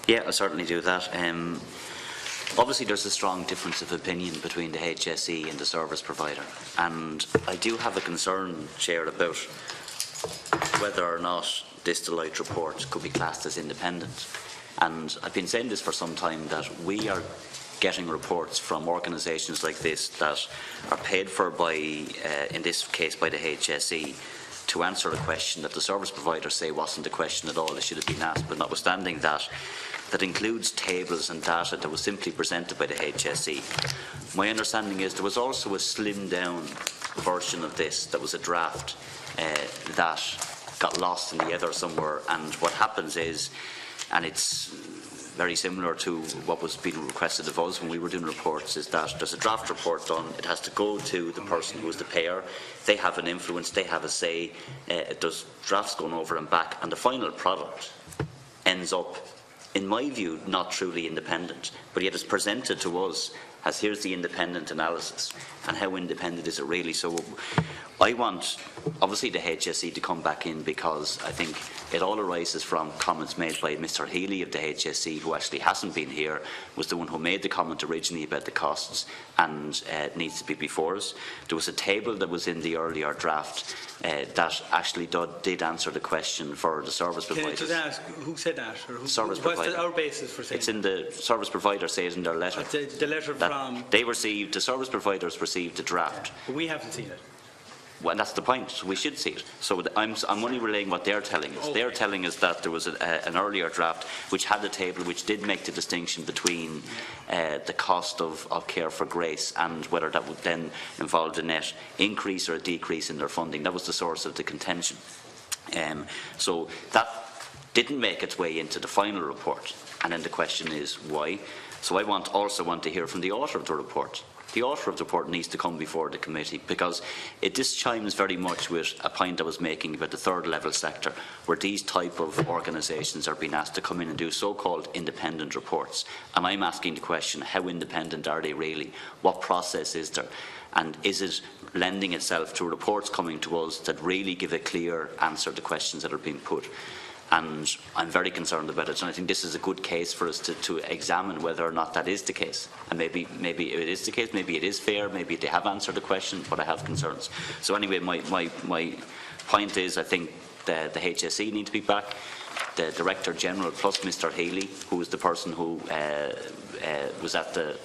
Yeah, I certainly do that. Obviously, there's a strong difference of opinion between the HSE and the service provider, and I do have a concern, Chair, about whether or not this Deloitte report could be classed as independent. And I've been saying this for some time, that we are getting reports from organisations like this that are paid for by, in this case, by the HSE, to answer a question that the service providers say wasn't a question at all, it should have been asked, but notwithstanding that, that includes tables and data that was simply presented by the HSE. My understanding is there was also a slimmed down version of this that was a draft that got lost in the ether somewhere, and what happens is, and it's very similar to what was being requested of us when we were doing reports, is that there's a draft report done, it has to go to the person who is the payer, they have an influence, they have a say, there's drafts going over and back, and the final product ends up, in my view, not truly independent, but yet it's presented to us as here's the independent analysis, and how independent is it really? So I want, obviously, the HSE to come back in, because I think it all arises from comments made by Mr Healy of the HSE, who actually hasn't been here, was the one who made the comment originally about the costs, and needs to be before us. There was a table that was in the earlier draft that actually did answer the question for the service providers. Can I just ask, who said that? Or who, service provider. Our basis for saying it's in the service provider says in their letter. The letter from... They received, the service providers received the draft. But we haven't seen it. Well, that's the point. So we should see it. So I'm only relaying what they're telling us. Okay. They're telling us that there was an earlier draft which had a table which did make the distinction between the cost of care for Grace and whether that would then involve a net increase or a decrease in their funding. That was the source of the contention. So that didn't make its way into the final report. And then the question is why? So I also want to hear from the author of the report. The author of the report needs to come before the committee, because this chimes very much with a point I was making about the third level sector, where these type of organisations are being asked to come in and do so-called independent reports. And I'm asking the question, how independent are they really? What process is there? And is it lending itself to reports coming to us that really give a clear answer to questions that are being put? And I'm very concerned about it, and I think this is a good case for us to examine whether or not that is the case. And maybe it is the case, maybe it is fair, maybe they have answered the question, but I have concerns. So anyway, my point is, I think the HSE need to be back, the Director General plus Mr Healy, who is the person who was at the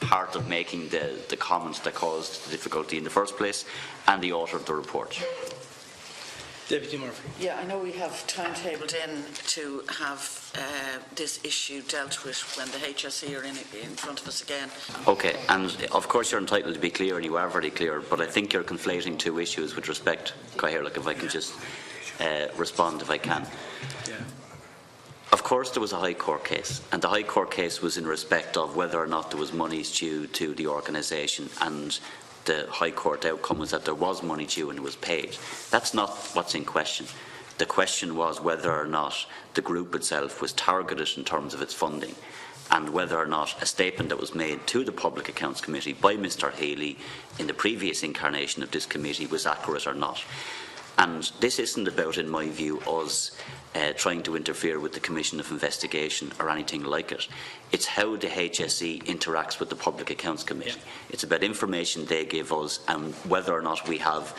heart of making the comments that caused the difficulty in the first place, and the author of the report. Deputy Murphy. Yeah, I know we have timetabled in to have this issue dealt with when the HSE are in front of us again. Okay, and of course you're entitled to be clear, and you are very clear, but I think you're conflating two issues with respect. Go here, look, if I can just respond if I can. Yeah. Of course there was a High Court case, and the High Court case was in respect of whether or not there was monies due to the organisation, and the High Court outcome was that there was money due and it was paid. That's not what's in question. The question was whether or not the group itself was targeted in terms of its funding, and whether or not a statement that was made to the Public Accounts Committee by Mr Healy in the previous incarnation of this committee was accurate or not. And this isn't about, in my view, us trying to interfere with the Commission of Investigation or anything like it. It's how the HSE interacts with the Public Accounts Committee. Yeah. It's about information they give us and whether or not we have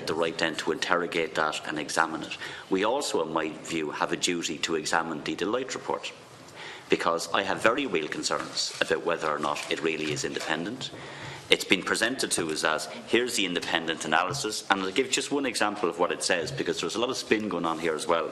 the right then to interrogate that and examine it. We also, in my view, have a duty to examine the Deloitte report, because I have very real concerns about whether or not it really is independent. It's been presented to us as, here's the independent analysis, and I'll give just one example of what it says, because there's a lot of spin going on here as well.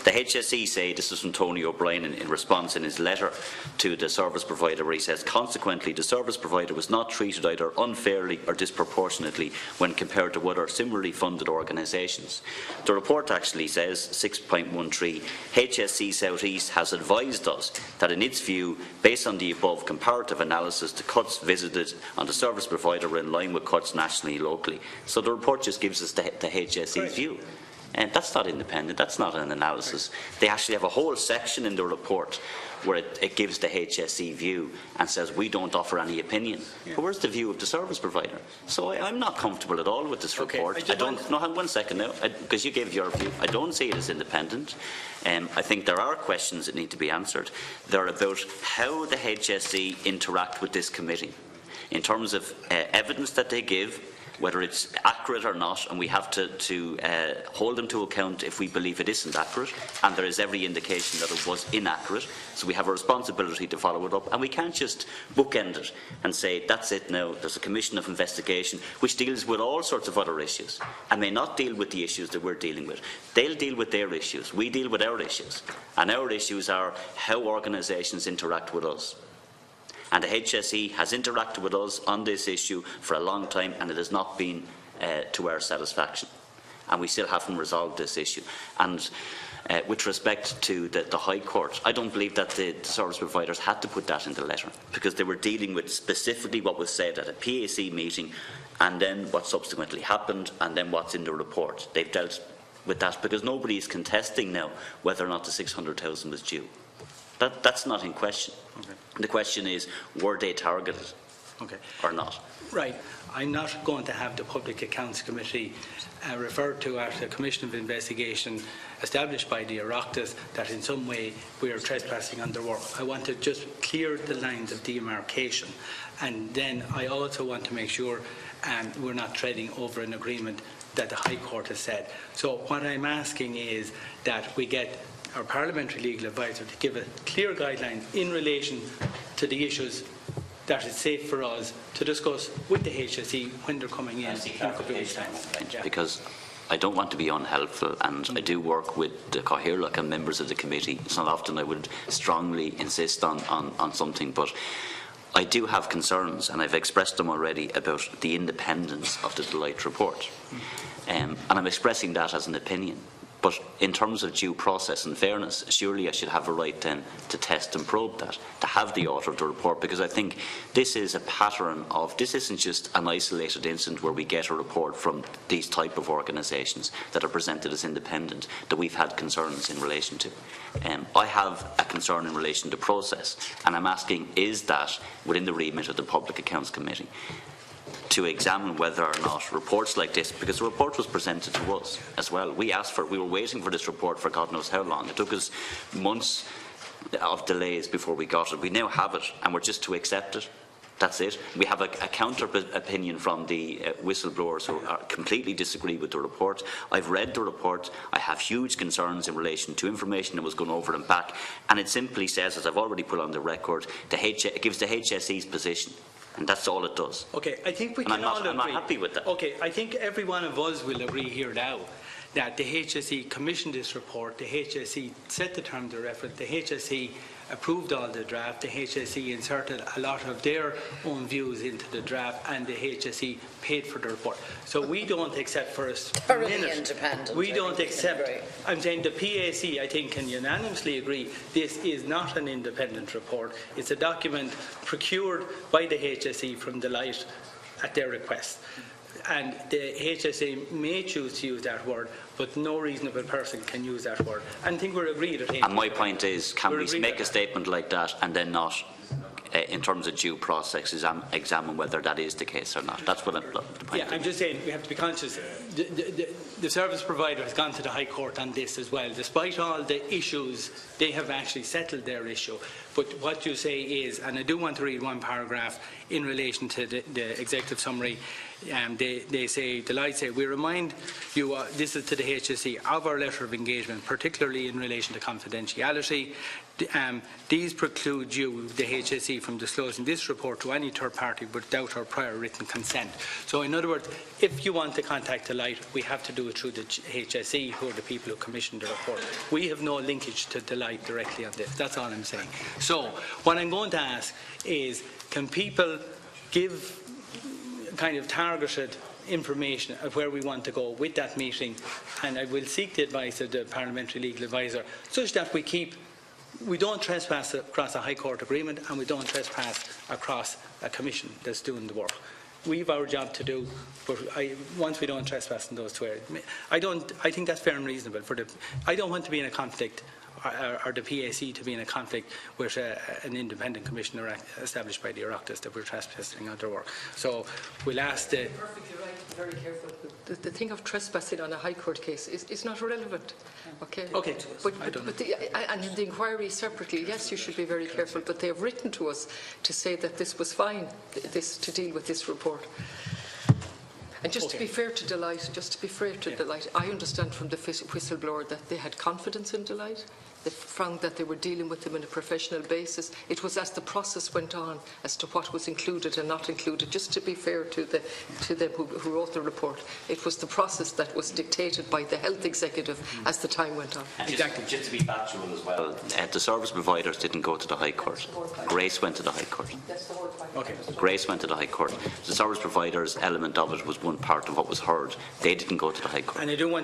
The HSE say, this is from Tony O'Brien in response in his letter to the service provider, where he says, consequently, the service provider was not treated either unfairly or disproportionately when compared to other similarly funded organisations. The report actually says, 6.13, HSE South East has advised us that in its view, based on the above comparative analysis, the cuts visited on the service provider were in line with cuts nationally and locally. So the report just gives us the HSE's view. And that's not independent, that's not an analysis. They actually have a whole section in the report where it gives the HSE view and says we don't offer any opinion. But where's the view of the service provider? So I'm not comfortable at all with this report. No, hang 1 second now, because you gave your view. I don't see it as independent. I think there are questions that need to be answered. They're about how the HSE interact with this committee in terms of evidence that they give, whether it's accurate or not, and we have to hold them to account if we believe it isn't accurate, and there is every indication that it was inaccurate, so we have a responsibility to follow it up, and we can't just bookend it and say, that's it now, there's a commission of investigation which deals with all sorts of other issues, and may not deal with the issues that we're dealing with. They'll deal with their issues, we deal with our issues, and our issues are how organisations interact with us. And the HSE has interacted with us on this issue for a long time, and it has not been to our satisfaction. And we still haven't resolved this issue. And with respect to the High Court, I don't believe that the service providers had to put that in the letter, because they were dealing with specifically what was said at a PAC meeting, and then what subsequently happened, and then what's in the report. They've dealt with that because nobody is contesting now whether or not the 600,000 was due. That's not in question. Okay. The question is, were they targeted or not? Right. I'm not going to have the Public Accounts Committee referred to as a Commission of Investigation established by the Oireachtas that in some way we are trespassing on their work. I want to just clear the lines of demarcation, and then I also want to make sure we're not treading over an agreement that the High Court has said. So what I'm asking is that we get our Parliamentary Legal Advisor to give a clear guideline in relation to the issues that it's safe for us to discuss with the HSE when they're coming in a couple of weeks' time. Because I don't want to be unhelpful, and I do work with the Cathaoirleach and members of the committee. It's not often I would strongly insist on something, but I do have concerns, and I've expressed them already, about the independence of the Deloitte report. And I'm expressing that as an opinion. But in terms of due process and fairness, surely I should have a right then to test and probe that, to have the author of the report, because I think this is a pattern of, this isn't just an isolated incident where we get a report from these type of organisations that are presented as independent that we've had concerns in relation to. I have a concern in relation to process, and I'm asking, is that within the remit of the Public Accounts Committee to examine whether or not reports like this, because the report was presented to us as well. We asked for it, we were waiting for this report for God knows how long. It took us months of delays before we got it. We now have it, and we're just to accept it. That's it. We have a counter opinion from the whistleblowers who completely disagree with the report. I've read the report. I have huge concerns in relation to information that was gone over and back, and it simply says, as I've already put on the record, it gives the HSE's position. And that's all it does. Okay, I think we can all agree. I'm not happy with that. Okay, I think every one of us will agree here now that the HSE commissioned this report, the HSE set the terms of reference, the HSE approved all the draft, the HSE inserted a lot of their own views into the draft, and the HSE paid for the report. So we don't accept for us independent. We don't accept. I'm saying the PAC, I think, can unanimously agree this is not an independent report. It's a document procured by the HSE from Deloitte at their request. And the HSE may choose to use that word, but no reasonable person can use that word. And I think we're agreed at it. And my point is, can we make a statement like that and then not, in terms of due process, examine whether that is the case or not? That's what the point is. I'm just saying we have to be conscious. The service provider has gone to the High Court on this as well. Despite all the issues, they have actually settled their issue. But what you say is, and I do want to read one paragraph in relation to the executive summary. They say, Deloitte say, we remind you, this is to the HSE, of our letter of engagement, particularly in relation to confidentiality. These preclude you, the HSE, from disclosing this report to any third party without our prior written consent. So in other words, if you want to contact Deloitte, we have to do it through the HSE, who are the people who commissioned the report. We have no linkage to Deloitte directly on this. That's all I'm saying. So what I'm going to ask is, can people give kind of targeted information of where we want to go with that meeting, and I will seek the advice of the Parliamentary Legal Advisor, such that we don't trespass across a High Court agreement, and we don't trespass across a commission that's doing the work. we've our job to do, but once we don't trespass in those 2 areas, I think that's fair and reasonable. I don't want to be in a conflict, or the PAC to be in a conflict with an independent commissioner established by the Oireachtas that we're trespassing on their work. So we'll ask the... You're perfectly right, very careful. The thing of trespassing on a High Court case is not relevant. Okay. Okay. And in the inquiry separately, yes, you should be very careful. But they have written to us to say that this was fine, to deal with this report. And just to be fair to Delight, Delight, I understand from the whistleblower that they had confidence in Delight. They found that they were dealing with them on a professional basis. It was as the process went on as to what was included and not included. Just to be fair to them who wrote the report, it was the process that was dictated by the health executive as the time went on. Exactly. Just to be factual as well, the service providers didn't go to the High Court. Grace went to the High Court. That's the whole point. Okay. Grace went to the High Court. The service providers element of it was one part of what was heard. They didn't go to the High Court. And I do want